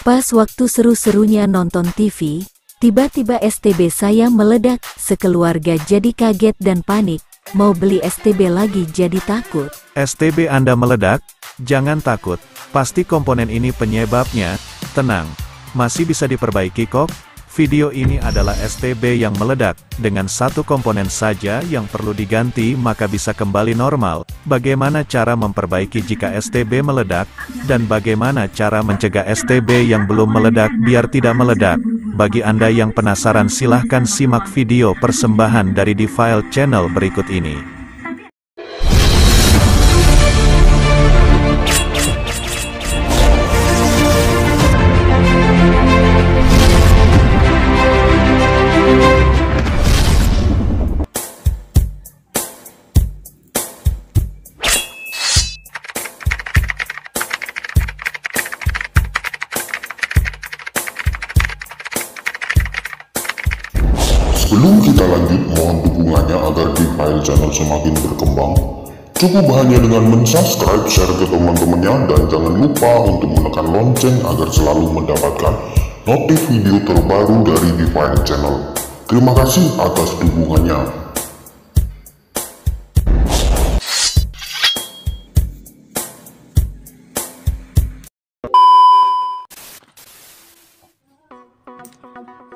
Pas waktu seru-serunya nonton TV, tiba-tiba STB saya meledak, sekeluarga jadi kaget dan panik, mau beli STB lagi jadi takut. STB Anda meledak? Jangan takut, pasti komponen ini penyebabnya. Tenang, masih bisa diperbaiki kok. Video ini adalah STB yang meledak, dengan satu komponen saja yang perlu diganti maka bisa kembali normal. Bagaimana cara memperbaiki jika STB meledak, dan bagaimana cara mencegah STB yang belum meledak biar tidak meledak? Bagi Anda yang penasaran silahkan simak video persembahan dari Defile Channel berikut ini. Sebelum kita lanjut, mohon dukungannya agar Defile Channel semakin berkembang. Cukup hanya dengan mensubscribe, share ke teman-temannya, dan jangan lupa untuk menekan lonceng agar selalu mendapatkan notif video terbaru dari Defile Channel. Terima kasih atas dukungannya.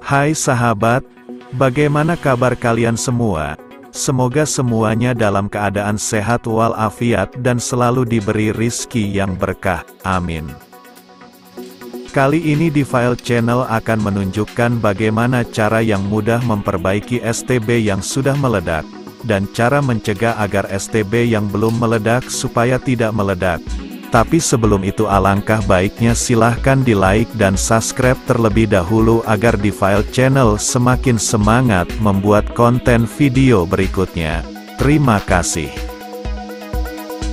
Hai sahabat, bagaimana kabar kalian semua? Semoga semuanya dalam keadaan sehat walafiat dan selalu diberi rizki yang berkah, amin. Kali ini Defile Channel akan menunjukkan bagaimana cara yang mudah memperbaiki STB yang sudah meledak, dan cara mencegah agar STB yang belum meledak supaya tidak meledak. Tapi sebelum itu alangkah baiknya silahkan di like dan subscribe terlebih dahulu agar Defile Channel semakin semangat membuat konten video berikutnya. Terima kasih.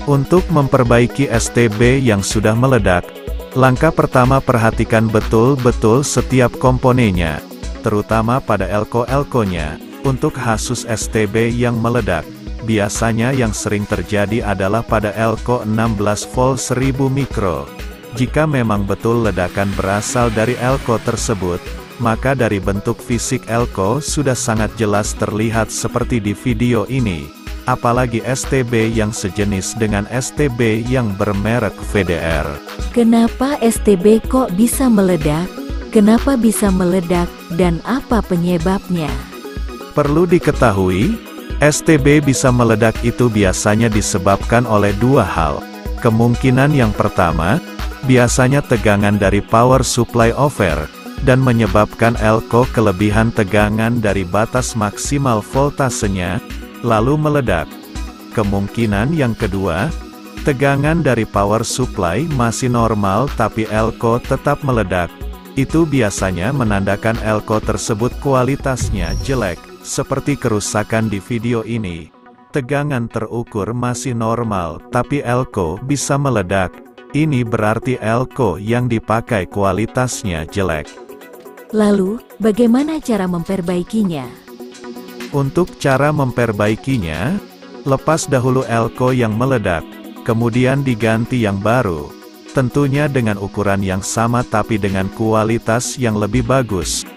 Untuk memperbaiki STB yang sudah meledak, langkah pertama perhatikan betul-betul setiap komponennya, terutama pada elko-elkonya. Untuk kasus STB yang meledak, biasanya yang sering terjadi adalah pada elko 16 volt 1000 mikro. Jika memang betul ledakan berasal dari elko tersebut, maka dari bentuk fisik elko sudah sangat jelas terlihat seperti di video ini. Apalagi STB yang sejenis dengan STB yang bermerek VDR. Kenapa STB kok bisa meledak? Kenapa bisa meledak, dan apa penyebabnya? Perlu diketahui, STB bisa meledak itu biasanya disebabkan oleh dua hal. Kemungkinan yang pertama, biasanya tegangan dari power supply over, dan menyebabkan elko kelebihan tegangan dari batas maksimal voltasenya, lalu meledak. Kemungkinan yang kedua, tegangan dari power supply masih normal tapi elko tetap meledak. Itu biasanya menandakan elko tersebut kualitasnya jelek. Seperti kerusakan di video ini, tegangan terukur masih normal, tapi elko bisa meledak. Ini berarti elko yang dipakai kualitasnya jelek. Lalu, bagaimana cara memperbaikinya? Untuk cara memperbaikinya, lepas dahulu elko yang meledak, kemudian diganti yang baru. Tentunya dengan ukuran yang sama tapi dengan kualitas yang lebih bagus.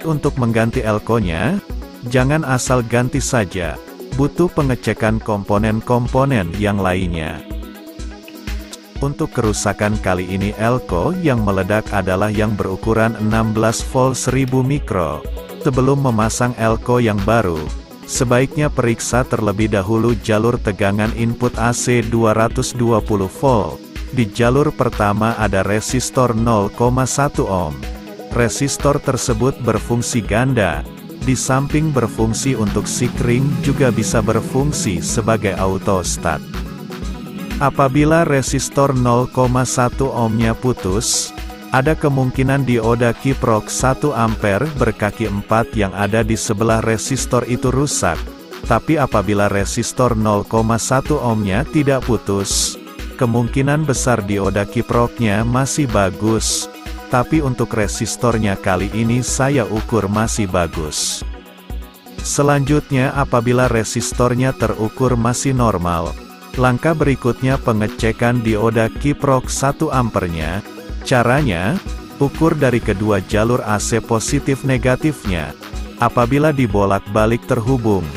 Untuk mengganti elkonya, jangan asal ganti saja, butuh pengecekan komponen-komponen yang lainnya. Untuk kerusakan kali ini elko yang meledak adalah yang berukuran 16 volt 1000 mikro. Sebelum memasang elko yang baru, sebaiknya periksa terlebih dahulu jalur tegangan input AC 220 volt. Di jalur pertama ada resistor 0,1 ohm. Resistor tersebut berfungsi ganda. Di samping berfungsi untuk sikring juga bisa berfungsi sebagai autostat. Apabila resistor 0,1 ohmnya putus, ada kemungkinan dioda kiprok 1 ampere berkaki 4 yang ada di sebelah resistor itu rusak. Tapi apabila resistor 0,1 ohmnya tidak putus, kemungkinan besar dioda kiproknya masih bagus. Tapi untuk resistornya kali ini saya ukur masih bagus. Selanjutnya apabila resistornya terukur masih normal, langkah berikutnya pengecekan dioda kiprok 1 ampernya. Caranya, Ukur dari kedua jalur AC positif negatifnya. Apabila dibolak-balik terhubung,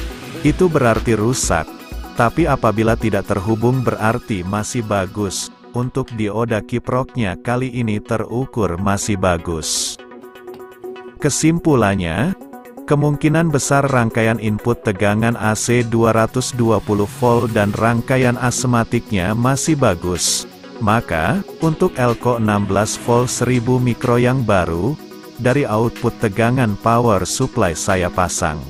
itu berarti rusak. Tapi apabila tidak terhubung berarti masih bagus. Untuk dioda kiproknya kali ini terukur masih bagus. Kesimpulannya, kemungkinan besar rangkaian input tegangan AC 220 volt dan rangkaian asematiknya masih bagus. Maka, untuk Elko 16 volt 1000 mikro yang baru, dari output tegangan power supply saya pasang.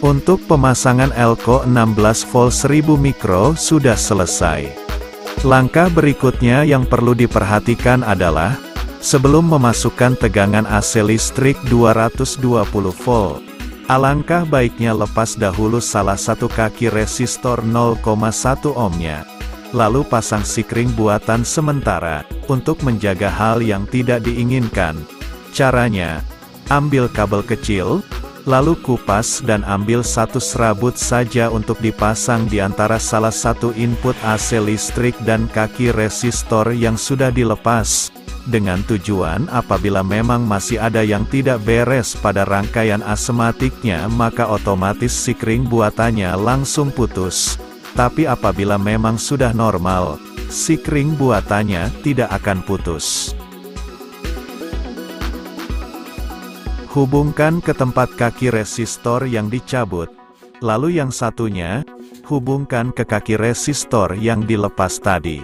Untuk pemasangan Elko 16 volt 1000 mikro sudah selesai. Langkah berikutnya yang perlu diperhatikan adalah, sebelum memasukkan tegangan AC listrik 220 volt, alangkah baiknya lepas dahulu salah satu kaki resistor 0,1 ohmnya. Lalu pasang sikring buatan sementara, untuk menjaga hal yang tidak diinginkan. Caranya, ambil kabel kecil, lalu kupas dan ambil satu serabut saja untuk dipasang di antara salah satu input AC listrik dan kaki resistor yang sudah dilepas, dengan tujuan apabila memang masih ada yang tidak beres pada rangkaian asematiknya maka otomatis sikring buatannya langsung putus. Tapi apabila memang sudah normal, sikring buatannya tidak akan putus. Hubungkan ke tempat kaki resistor yang dicabut, lalu yang satunya, hubungkan ke kaki resistor yang dilepas tadi.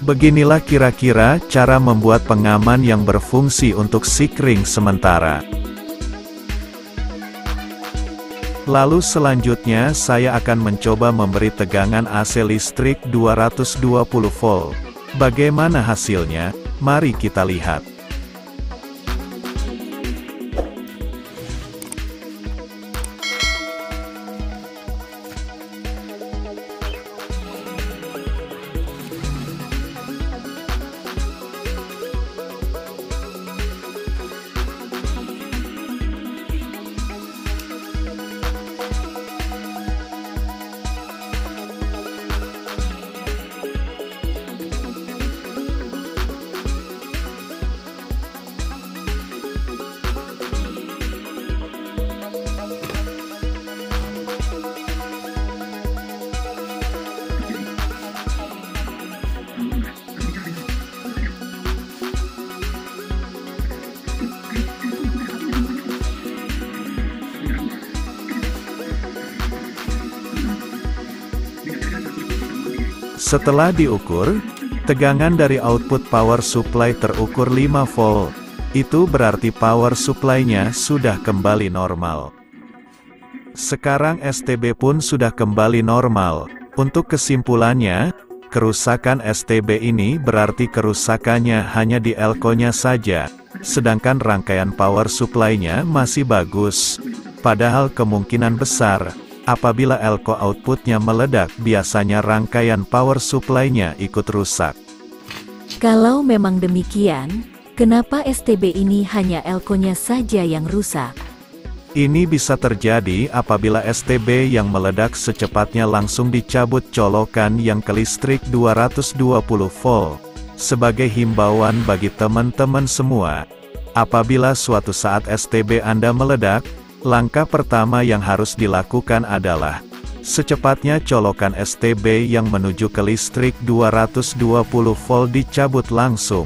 Beginilah kira-kira cara membuat pengaman yang berfungsi untuk sikring sementara. Lalu selanjutnya saya akan mencoba memberi tegangan AC listrik 220 volt. Bagaimana hasilnya? Mari kita lihat. Setelah diukur, tegangan dari output power supply terukur 5 volt. Itu berarti power supply-nya sudah kembali normal. Sekarang STB pun sudah kembali normal. Untuk kesimpulannya, kerusakan STB ini berarti kerusakannya hanya di Elko-nya saja, sedangkan rangkaian power supply-nya masih bagus. Padahal kemungkinan besar, apabila Elko outputnya meledak biasanya rangkaian power supply-nya ikut rusak. Kalau memang demikian, kenapa STB ini hanya Elko-nya saja yang rusak? Ini bisa terjadi apabila STB yang meledak secepatnya langsung dicabut colokan yang ke listrik 220 volt. Sebagai himbauan bagi teman-teman semua, apabila suatu saat STB Anda meledak, langkah pertama yang harus dilakukan adalah, secepatnya colokan STB yang menuju ke listrik 220 volt dicabut langsung.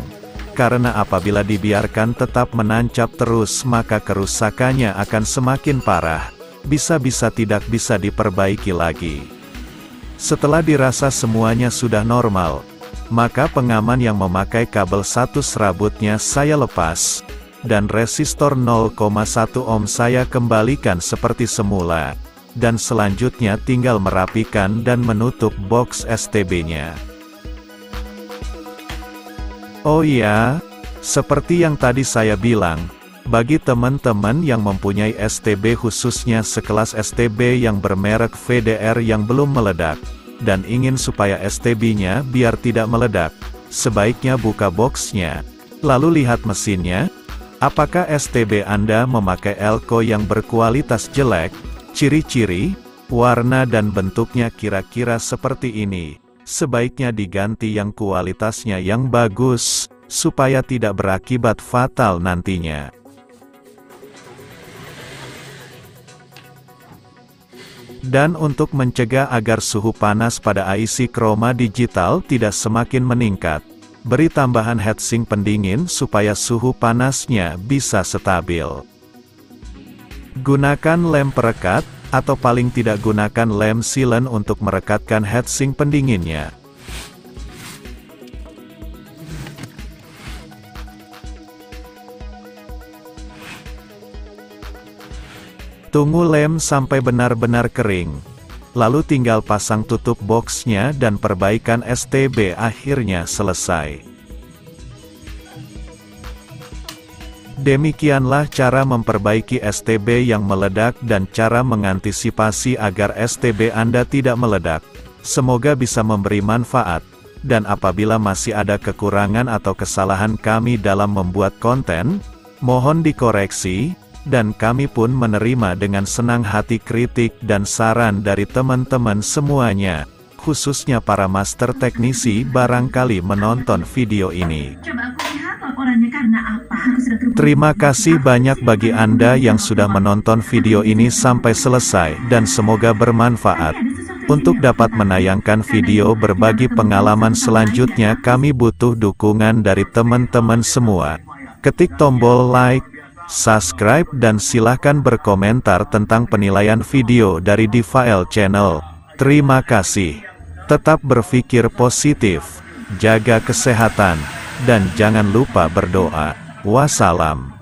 Karena apabila dibiarkan tetap menancap terus maka kerusakannya akan semakin parah, bisa-bisa tidak bisa diperbaiki lagi. Setelah dirasa semuanya sudah normal, maka pengaman yang memakai kabel 1 serabutnya saya lepas, dan resistor 0,1 ohm saya kembalikan seperti semula, dan selanjutnya tinggal merapikan dan menutup box STB-nya. Oh iya, seperti yang tadi saya bilang, bagi teman-teman yang mempunyai STB khususnya sekelas STB yang bermerek VDR yang belum meledak, dan ingin supaya STB-nya biar tidak meledak, sebaiknya buka boxnya, lalu lihat mesinnya. Apakah STB Anda memakai elko yang berkualitas jelek? Ciri-ciri, warna dan bentuknya kira-kira seperti ini. Sebaiknya diganti yang kualitasnya yang bagus, supaya tidak berakibat fatal nantinya. Dan untuk mencegah agar suhu panas pada IC Chroma digital tidak semakin meningkat, beri tambahan heatsink pendingin supaya suhu panasnya bisa stabil. Gunakan lem perekat, atau paling tidak gunakan lem sealant untuk merekatkan heatsink pendinginnya. Tunggu lem sampai benar-benar kering. Lalu tinggal pasang tutup boxnya dan perbaikan STB akhirnya selesai. Demikianlah cara memperbaiki STB yang meledak dan cara mengantisipasi agar STB Anda tidak meledak. Semoga bisa memberi manfaat, dan apabila masih ada kekurangan atau kesalahan kami dalam membuat konten, mohon dikoreksi. Dan kami pun menerima dengan senang hati kritik dan saran dari teman-teman semuanya, khususnya para master teknisi barangkali menonton video ini. Terima kasih banyak bagi Anda yang sudah menonton video ini sampai selesai dan semoga bermanfaat. Untuk dapat menayangkan video berbagi pengalaman selanjutnya kami butuh dukungan dari teman-teman semua. Ketik tombol like, subscribe dan silahkan berkomentar tentang penilaian video dari Divael Channel. Terima kasih. Tetap berpikir positif, jaga kesehatan, dan jangan lupa berdoa. Wassalam.